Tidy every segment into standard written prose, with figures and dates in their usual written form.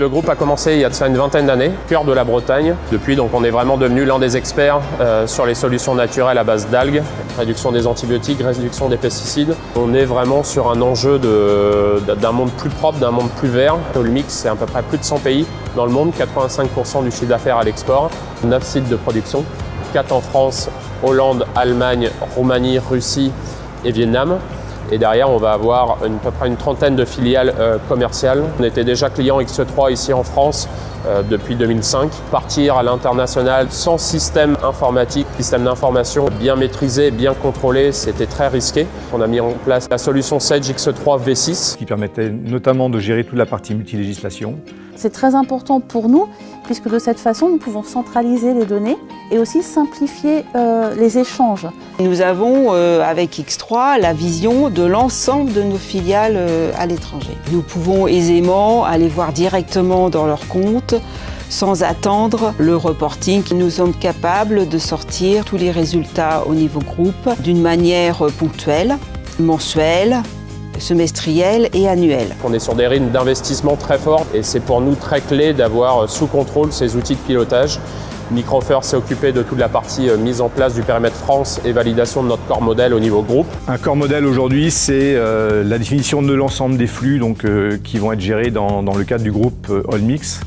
Le groupe a commencé il y a de ça une vingtaine d'années, cœur de la Bretagne. Depuis, donc, on est vraiment devenu l'un des experts sur les solutions naturelles à base d'algues, réduction des antibiotiques, réduction des pesticides. On est vraiment sur un enjeu d'un monde plus propre, d'un monde plus vert. Allmix, c'est à peu près plus de 100 pays dans le monde, 85% du chiffre d'affaires à l'export, 9 sites de production, 4 en France, Hollande, Allemagne, Roumanie, Russie et Vietnam. Et derrière, on va avoir à peu près une trentaine de filiales commerciales. On était déjà client X3 ici en France depuis 2005. Partir à l'international sans système informatique, système d'information bien maîtrisé, bien contrôlé, c'était très risqué. On a mis en place la solution Sage X3 V6. Qui permettait notamment de gérer toute la partie multilégislation. C'est très important pour nous, puisque de cette façon, nous pouvons centraliser les données et aussi simplifier les échanges. Nous avons, avec X3, la vision de l'ensemble de nos filiales à l'étranger. Nous pouvons aisément aller voir directement dans leurs comptes, sans attendre le reporting. Nous sommes capables de sortir tous les résultats au niveau groupe d'une manière ponctuelle, mensuelle, semestrielle et annuelle. On est sur des rythmes d'investissement très forts et c'est pour nous très clé d'avoir sous contrôle ces outils de pilotage. Microfer s'est occupé de toute la partie mise en place du périmètre France et validation de notre corps modèle au niveau groupe. Un corps modèle aujourd'hui, c'est la définition de l'ensemble des flux qui vont être gérés dans le cadre du groupe Allmix,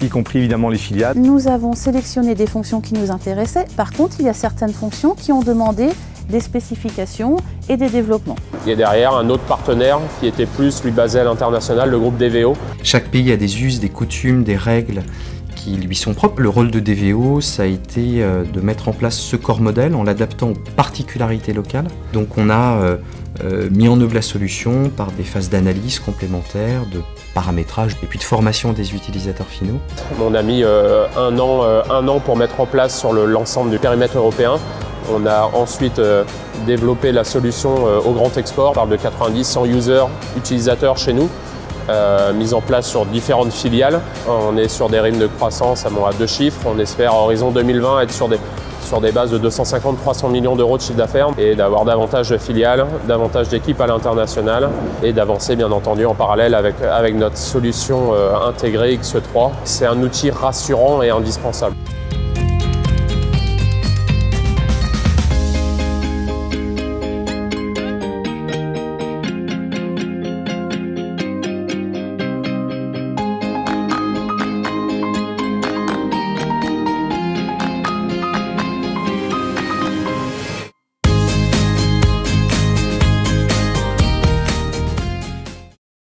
y compris évidemment les filiales. Nous avons sélectionné des fonctions qui nous intéressaient. Par contre, il y a certaines fonctions qui ont demandé des spécifications et des développements. Il y a derrière un autre partenaire qui était plus, lui, basé à l'international, le groupe DVO. Chaque pays a des us, des coutumes, des règles qui lui sont propres. Le rôle de DVO, ça a été de mettre en place ce corps modèle en l'adaptant aux particularités locales. Donc on a mis en œuvre la solution par des phases d'analyse complémentaires, de paramétrage et puis de formation des utilisateurs finaux. On a mis un an pour mettre en place sur l'ensemble du périmètre européen. On a ensuite développé la solution au grand export. On parle de 90-100 users, utilisateurs chez nous, mise en place sur différentes filiales. On est sur des rythmes de croissance à 2 chiffres. On espère à horizon 2020 être sur des bases de 250-300 millions d'euros de chiffre d'affaires et d'avoir davantage de filiales, davantage d'équipes à l'international et d'avancer bien entendu en parallèle avec notre solution intégrée X3. C'est un outil rassurant et indispensable.